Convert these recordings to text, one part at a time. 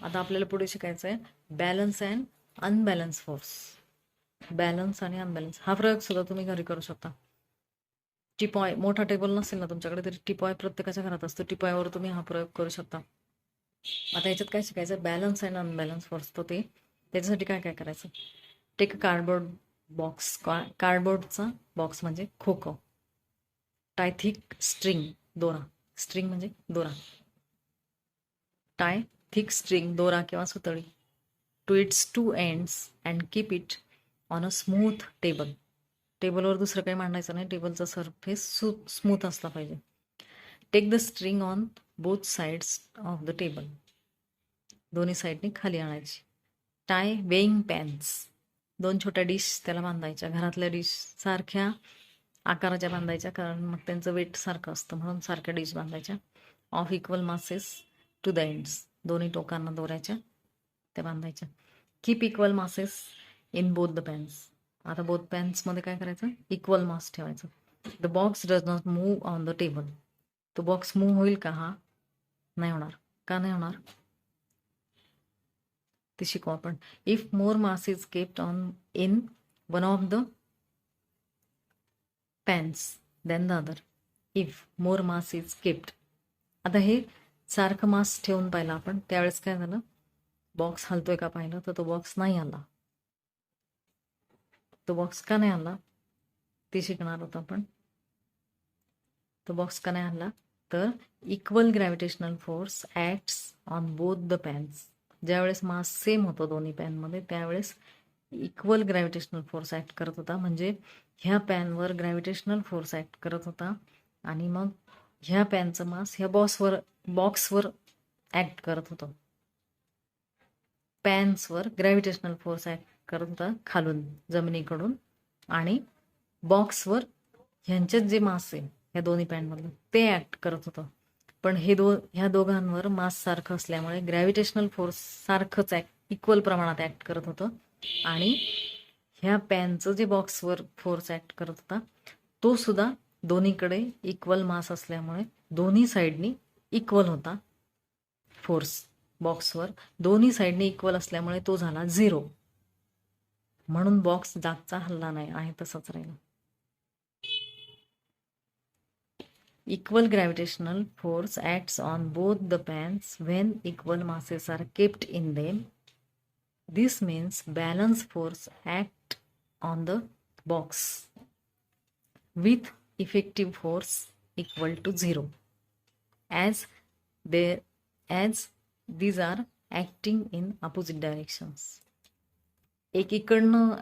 आता आपल्याला पुढे शिकायचं आहे balance and unbalance force. Balance आणि अनबॅलन्स हा प्रयोग सुद्धा तुम्ही घरी करू शकता. टिपॉय मोठा टेबल नसेल ना तुमच्याकडे तरी टिपॉय प्रत्येकाच्या घरात असतो. टिपॉयवर तुम्ही हा प्रयोग करू शकता. आता याच्यात काय शिकायचं बॅलन्स अँड अनबॅलन्स फोर्स तो ते त्याच्यासाठी काय काय करायचं. Take cardboard box. कार्डबोर्डचा बॉक्स म्हणजे खोखो. टाय थिक स्ट्रिंग दोरा. स्ट्रिंग म्हणजे दोरा. टाय थिक स्ट्रिंग दोरा किंवा सुतळी to its two ends and keep it on a smooth table. टेबलवर दुसरं काही मांडायचं नाही. टेबलचा सरफेस स्मूथ असला पाहिजे. Take the string on both sides of the table. दोन्ही साईडनी खाली आणायची. Tie weighing pans. दोन छोट्या डिश त्याला बांधायच्या. घरातल्या डिश सारख्या आकाराच्या बांधायच्या कारण मग त्यांचं वेट सारखं असतं म्हणून सारख्या डिश बांधायच्या. Of equal masses to the ends. दोन्ही टोकांना दोऱ्याच्या त्या बांधायच्या. Keep equal masses in both the pans. आता बोथ पॅन्समध्ये काय करायचं इक्वल मास ठेवायचं. The box does not move on the table. तो बॉक्स मूव्ह होईल का हा नाही होणार. का नाही होणार ते शिकू आपण. If more mass is kept on in one of the pans then the other. If more mass is kept. आता हे सारखं मास ठेवून पाहिलं आपण त्यावेळेस काय झालं बॉक्स हलतोय का पाहिलं तर तो बॉक्स नाही आला. तो बॉक्स का नाही आला ते शिकणार होतो आपण. तो बॉक्स का नाही आला तर equal gravitational force acts on both the pens. ज्यावेळेस मास सेम होतो दोन्ही पॅनमध्ये त्यावेळेस इक्वल ग्रॅव्हिटेशनल फोर्स ॲक्ट करत होता. म्हणजे ह्या पॅनवर ग्रॅव्हिटेशनल फोर्स ॲक्ट करत होता आणि मग ह्या पॅनचं मास ह्या बॉक्सवर ॲक्ट करत होतं. पॅन्सवर ग्रॅव्हिटेशनल फोर्स ॲक्ट करत होता खालून जमिनीकडून आणि बॉक्सवर ह्यांच्यात जे मास आहे ह्या दोन्ही पॅनमधलं ते ॲक्ट करत होतं. पण ह्या दोघांवर मास सारखं असल्यामुळे ग्रॅव्हिटेशनल फोर्स सारखंच इक्वल प्रमाणात ॲक्ट करत होतं आणि ह्या पॅनचं जे बॉक्सवर फोर्स ॲक्ट करत होता तो सुद्धा दोन्हीकडे इक्वल मास असल्यामुळे दोन्ही साईडनी इक्वल होता. फोर्स बॉक्सवर दोन्ही साईडनी इक्वल असल्यामुळे तो झाला 0. म्हणून बॉक्स जागचा हल्ला नाही आहे तसंच राहिला. Equal gravitational force acts on both the pans when equal masses are kept in them. This means balance force act on the box with effective force equal to 0 as these are acting in opposite directions. एक इकडनं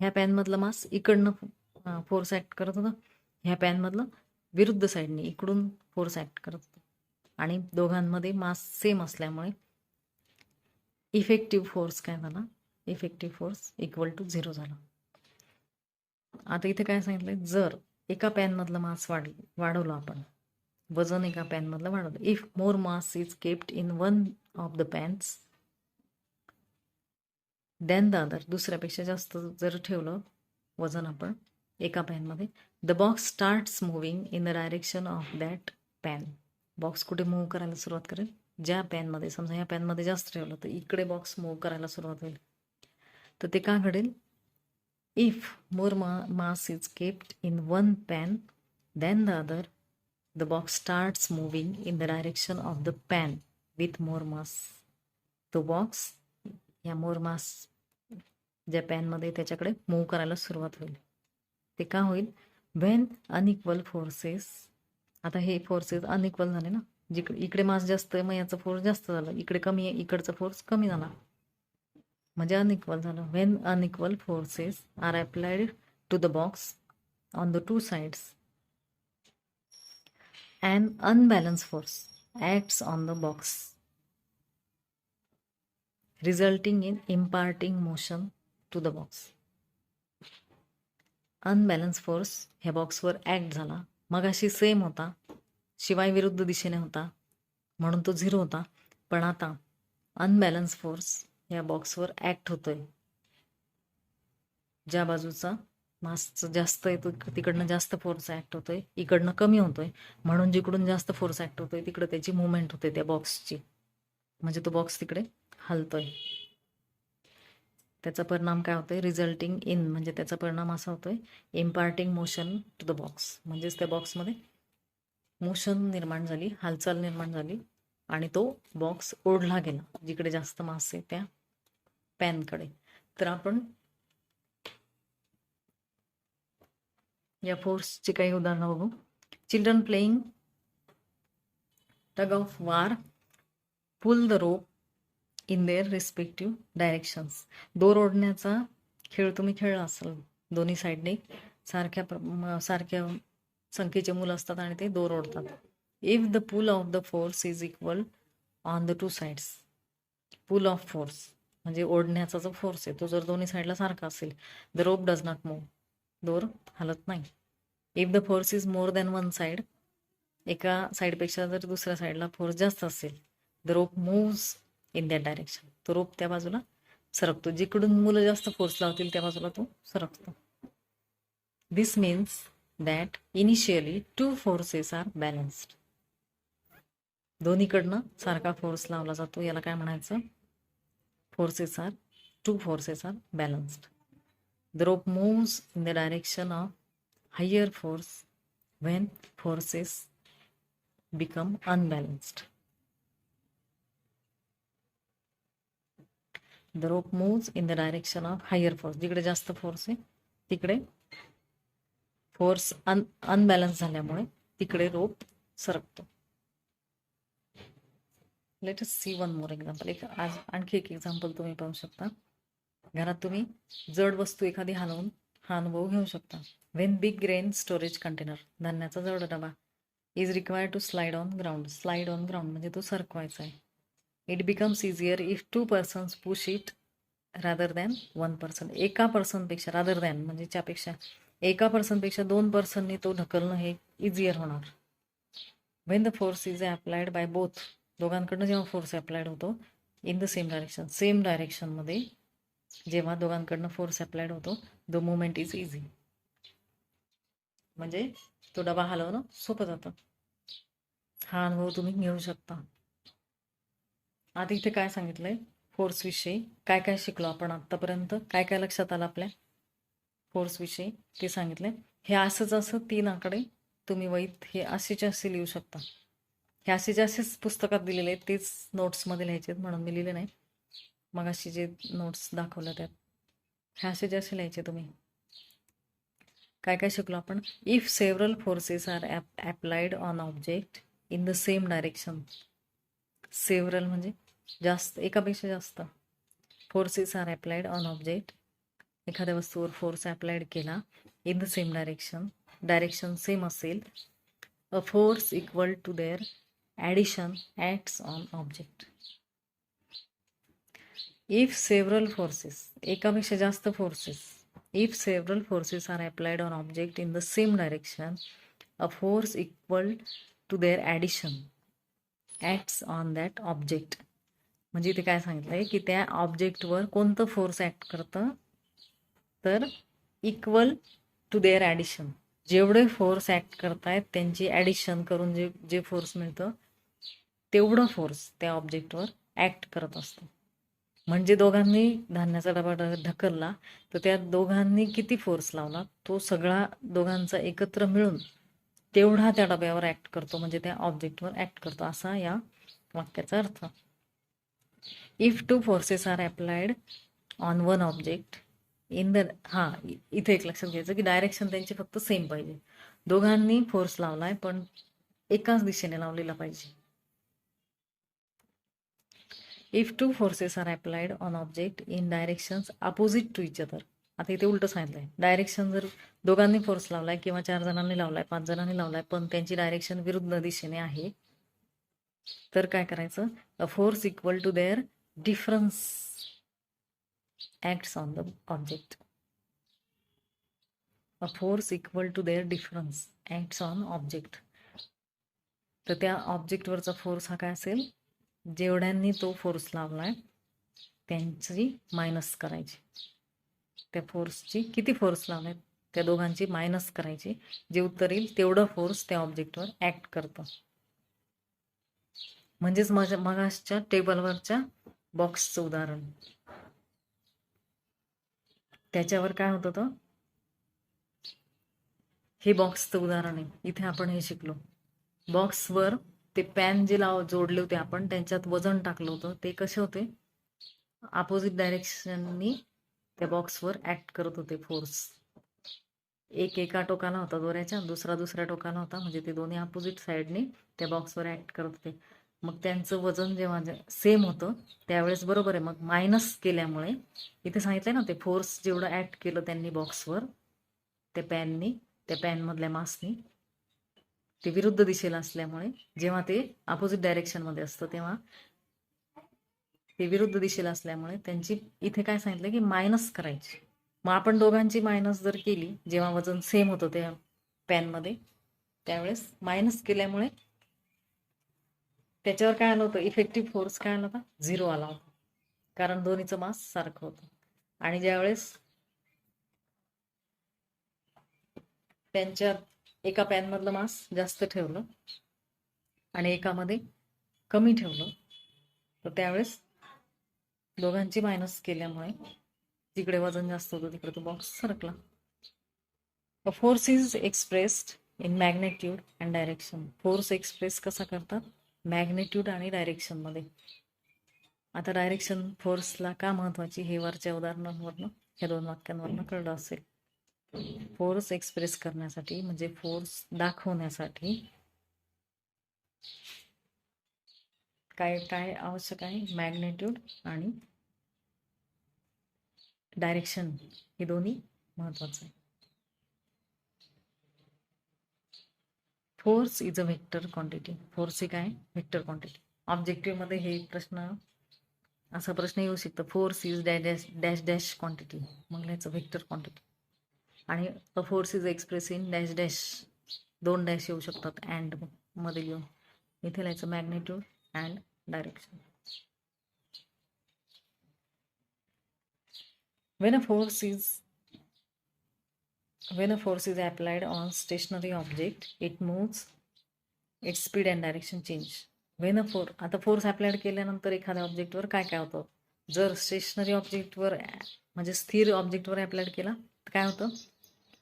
ह्या पॅनमधलं मास इकडनं force act करत होता. ह्या पॅनमधलं विरुद्ध साईडने इकडून फोर्स ॲक्ट करत होता आणि दोघांमध्ये मास सेम असल्यामुळे इफेक्टिव्ह फोर्स काय झाला इफेक्टिव्ह फोर्स इक्वल टू 0 झाला. आता इथे काय सांगितलंय जर एका पॅनमधलं मास वाढवलं आपण वजन एका पॅनमधलं वाढवलं. If more mass is kept in one of the pans then the other. दुसऱ्यापेक्षा जास्त जर ठेवलं वजन आपण एका पॅनमध्ये the box starts moving in the direction of that pan. Box कुठे मूव्ह करायला सुरुवात करेल ज्या पॅनमध्ये. समजा ह्या पॅनमध्ये जास्त ठेवलं तर इकडे बॉक्स मूव्ह करायला सुरुवात होईल. तर ते का घडेल if more mass is kept in one pan then the other the box starts moving in the direction of the pan with more mass. तो बॉक्स या मोर मास ज्या पॅनमध्ये त्याच्याकडे मूव्ह करायला सुरुवात होईल. ते का होईल व्हेन अनइक्वल फोर्सेस. आता हे फोर्सेस अनइक्वल झाले ना. इकडे मास जास्त आहे मग याचं फोर्स जास्त झालं. इकडे कमी आहे इकडचा फोर्स कमी झाला म्हणजे अनइक्वल झालं. When unequal forces are applied to the box on the two sides and unbalance force acts on the box resulting in imparting motion to the box. Unbalance force ह्या बॉक्सवर ॲक्ट झाला. मगाशी same होता शिवाय विरुद्ध दिशेने होता म्हणून तो 0 होता. पण आता अनबॅलन्स फोर्स या बॉक्सवर ॲक्ट होतोय. ज्या बाजूचा मास जास्त येतो तिकडनं जास्त फोर्स ॲक्ट होतोय इकडनं कमी होतोय म्हणून जिकडून जास्त फोर्स ॲक्ट होतोय तिकडं त्याची मुवमेंट होते त्या बॉक्सची. म्हणजे तो बॉक्स तिकडे हलतोय. त्याचा परिणाम काय होतोय? रिझल्टिंग इन, म्हणजे त्याचा परिणाम असा होतोय imparting motion to the box, म्हणजेच त्या बॉक्समध्ये मोशन निर्माण झाली, हालचाल निर्माण झाली आणि तो बॉक्स ओढला गेला जिकडे जास्त मास आहे त्या पॅनकडे. तर आपण या फोर्सची काही उदाहरणं बघू. Children playing tug of war pull the rope in their respective directions. दोर ओढण्याचा खेळ तुम्ही खेळला असाल. दोन्ही साईडने सारख्या संख्येचे मुलं असतात आणि ते दोर ओढतात. If the pull of the force is equal on the two sides. Pull of force म्हणजे ओढण्याचा जो फोर्स आहे तो जर दोन्ही साईडला सारखा असेल, the rope does not move, दोर हलत नाही. If the force is more than one side, एका साईडपेक्षा जर दुसऱ्या साईडला फोर्स जास्त असेल, the rope moves in that direction, तो रोप त्या बाजूला सरकतो. जिकडून मुलं जास्त फोर्स लावतील त्या बाजूला तो सरकतो. This means that initially two forces are balanced. दोन्हीकडनं सारखा फोर्स लावला जातो, याला काय म्हणायचं? Two forces are balanced. The rope moves in the direction of higher force when forces become unbalanced. The rope moves in the direction of higher force, जिकडे जास्त force आहे तिकडे फोर्स अनबॅलन्स झाल्यामुळे तिकडे रोप सरकतो. Let us see one more example. आज आणखी एक एक्झाम्पल तुम्ही पाहू शकता. घरात तुम्ही जड वस्तू एखादी हलवून हा अनुभव घेऊ शकता. When big grain storage container, धान्याचा जड डबा, is required to slide on ground. Slide on ground म्हणजे तो सरकवायचा आहे. It becomes easier if two persons push it rather than one person. एका पर्सनपेक्षा, रादर दॅन म्हणजे त्यापेक्षा, एका पर्सनपेक्षा दोन पर्सननी तो ढकलणं हे इझियर होणार. When the force is applied by both, दोघांकडनं जेव्हा फोर्स अप्लाइड होतो in the same direction, same डायरेक्शनमध्ये जेव्हा दोघांकडनं फोर्स अप्लाइड होतो, द मुवमेंट इज इझी, म्हणजे तो डबा हलवणं सोपं जातं. हा अनुभव तुम्ही घेऊ शकता. आता इथे काय सांगितलंय? फोर्स विषयी काय काय शिकलो आपण आतापर्यंत, काय काय लक्षात आलं आपल्या फोर्स विषयी ते सांगितलंय. हे असं 3 आकडे तुम्ही वहीत हे असे लिहू शकता. हे असेच पुस्तकात दिलेले आहेत, तेच नोट्समध्ये लिहायचे आहेत म्हणून मी लिहिले नाही. मग अशी जे नोट्स दाखवल्या त्यात हे असे लिहायचे तुम्ही. काय काय शिकलो आपण? If several forces are applied on object in the same direction. Several म्हणजे जास्त, एकापेक्षा जास्त. Forces are applied on object, एखाद्या वस्तूवर फोर्स अप्लाइड केला in the same direction same असेल, a force equal to their addition acts on object. If several forces, एकापेक्षा जास्त forces, if several forces are applied on object in the same direction, a force equal to their addition acts on that object. म्हणजे इथे काय सांगितलंय की त्या ऑब्जेक्टवर कोणतं force act करतं, तर इक्वल टू देअर ॲडिशन, जेवढे फोर्स ॲक्ट करतायत त्यांची ॲडिशन करून जे फोर्स मिळतं तेवढं फोर्स त्या ऑब्जेक्टवर ॲक्ट करत असतो. म्हणजे दोघांनी धान्याचा डबा ढकलला तर त्या दोघांनी किती फोर्स लावला तो सगळा दोघांचा एकत्र मिळून तेवढा त्या डब्यावर ॲक्ट करतो, म्हणजे त्या ऑब्जेक्टवर ॲक्ट करतो, असा या वाक्याचा अर्थ. If two forces are applied on one object in the, इथे एक लक्षात घ्यायचं की डायरेक्शन त्यांची फक्त सेम पाहिजे. दोघांनी फोर्स लावलाय पण एकाच दिशेने लावलेला पाहिजे. If two forces are applied on object in directions opposite to each other. आता इथे उलट सांगितलंय, डायरेक्शन जर दोघांनी फोर्स लावलाय किंवा 4 जणांनी लावलाय, 5 जणांनी लावलाय, पण त्यांची डायरेक्शन विरुद्ध दिशेने आहे, तर काय करायचं? A force equal to their difference acts on the object. A force equal to their difference acts on object. तर त्या ऑब्जेक्टवरचा फोर्स हा काय असेल? जेवढ्यांनी तो फोर्स लावलाय त्यांची मायनस करायची. त्या फोर्सची किती फोर्स लावलाय त्या दोघांची मायनस करायची, जे उत्तर येईल तेवढं फोर्स त्या ऑब्जेक्टवर ॲक्ट करतं. म्हणजेच मगाच्या टेबलवरच्या बॉक्सचं उदाहरण. त्याच्यावर काय होतं तर हे बॉक्सचं उदाहरण आहे. इथे आपण हे शिकलो. बॉक्सवर ते पॅन जे जोडले होते आपण, त्यांच्यात वजन टाकलं होतं. ते कसे होते? अपोजिट डायरेक्शननी त्या बॉक्सवर ऍक्ट करत होते फोर्स. एक एका टोकाला होता दोऱ्याच्या, दुसरा दुसऱ्या टोकाला होता. म्हणजे ते दोन्ही अपोजिट साईडने त्या बॉक्सवर ऍक्ट करत होते. मग त्यांचं वजन जेव्हा सेम होतं त्यावेळेस बरोबर आहे. मग मायनस केल्यामुळे इथे सांगितलंय ना, ते फोर्स जेवढं ऍक्ट केलं त्यांनी बॉक्सवर त्या पॅननी, त्या पॅनमधल्या मासनी, ते विरुद्ध दिशेला असल्यामुळे जेव्हा ते अपोजिट डायरेक्शनमध्ये असतं तेव्हा ते विरुद्ध दिशेला असल्यामुळे त्यांची इथे काय सांगितलं की मायनस करायची. मग आपण दोघांची मायनस जर केली जेव्हा वजन सेम होतं त्या पॅनमध्ये, त्यावेळेस मायनस केल्यामुळे त्याच्यावर काय आलं होतं? इफेक्टिव्ह फोर्स काय आला होता? 0 आला होता, कारण दोन्हीचं मास सारखं होतं. आणि ज्यावेळेस त्यांच्या एका पॅनमधलं मास जास्त ठेवलं आणि एकामध्ये कमी ठेवलं, तर त्यावेळेस दोघांची मायनस केल्यामुळे जिकडे वजन जास्त होतं तिकडे तो बॉक्स सरकला. A force is expressed in magnitude and direction. Force express कसा करतात? मॅग्नेट्यूड आणि डायरेक्शन मध्ये. आता डायरेक्शन फोर्सला का महत्वाची हे वरच्या उदाहरणांवरनं, ह्या 2 वाक्यांवरनं कळलं असेल. फोर्स एक्सप्रेस करण्यासाठी म्हणजे फोर्स दाखवण्यासाठी काय काय आवश्यक आहे? मॅग्नेट्यूड आणि डायरेक्शन हे दोन्ही महत्वाचं आहे. Force is a vector quantity. Force ही काय? Vector quantity. ऑब्जेक्टिव्ह मध्ये हे असा प्रश्न येऊ शकतो, force is dash dash dash quantity. मग लिहायचं व्हेक्टर क्वांटिटी. आणि a force is express in dash dash, 2 dash येऊ शकतात अँड मध्ये लिहून. इथे लिहायचं magnitude and direction. When a force is applied on stationary object, it moves, its speed and direction change. आता फोर्स अप्लाइड केल्यानंतर एखाद्या ऑब्जेक्टवर काय काय होतं? जर स्टेशनरी ऑब्जेक्टवर म्हणजे स्थिर ऑब्जेक्टवर अप्लाइड केला तर काय होतं?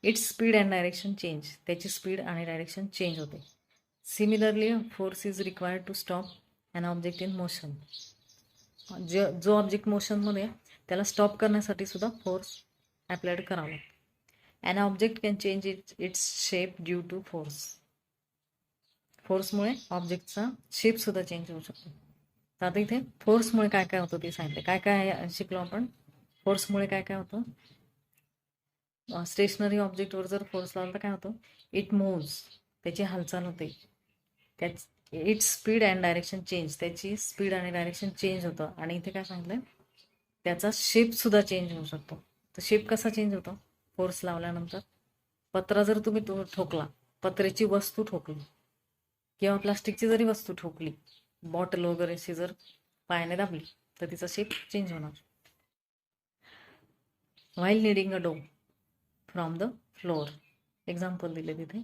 Its speed and direction change. त्याची स्पीड आणि डायरेक्शन चेंज होते. Similarly force is required to stop an object in motion. जो ऑब्जेक्ट मोशनमध्ये त्याला स्टॉप करण्यासाठी सुद्धा फोर्स अप्लाइड करावा लागतो. An object can change its shape due to force. फोर्समुळे ऑब्जेक्टचा शेप सुद्धा चेंज होऊ शकतो. तर आता इथे फोर्समुळे काय काय होतं ते सांगितलं. काय काय शिकलो आपण? फोर्समुळे काय काय होतं? स्टेशनरी ऑब्जेक्टवर जर फोर्स लावला तर काय होतं? इट मूव्स, त्याची हालचाल होते. त्याच it's speed and direction change, त्याची स्पीड आणि डायरेक्शन चेंज होतं. आणि इथे काय सांगितलंय? त्याचा शेप सुद्धा चेंज होऊ शकतो. तर शेप कसा चेंज होतो फोर्स लावल्यानंतर? पत्रा जर तुम्ही ठोकला, पत्र्याची वस्तू ठोकली किंवा प्लास्टिकची जरी वस्तू ठोकली, बॉटल वगैरेची जर पायाने दाबली तर तिचा शेप चेंज होणार. While kneading a dough from the floor. Example दिले तिथे.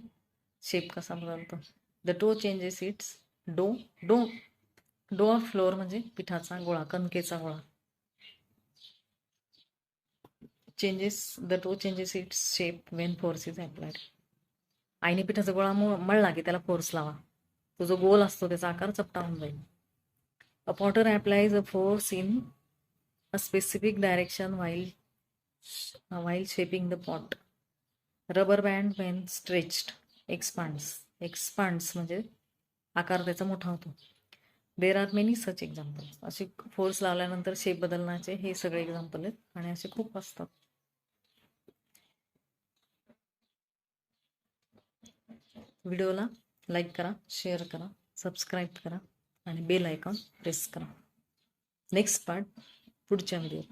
शेप कसा बदलतो? द डो चेंजेस इट्स डो ऑफ फ्लोअर म्हणजे पिठाचा गोळा, कणकेचा गोळा. द डो changes its shape Wien force is applied. आईने पिठाचा गोळा मळला की त्याला फोर्स लावा, तो जो गोल असतो त्याचा आकार चपटा होऊन जाईल. A potter applies a force in a specific direction while shaping the pot. Rubber band when stretched expands म्हणजे आकार त्याचा मोठा होतो. There are many such example. असे फोर्स लावल्यानंतर शेप बदलण्याचे हे सगळे एक्झाम्पल आहेत आणि असे खूप असतात. व्हिडिओला लाईक करा, शेअर करा, सबस्क्राईब करा आणि बेल आयकॉन प्रेस करा. नेक्स्ट पार्ट पुढच्या व्हिडिओ.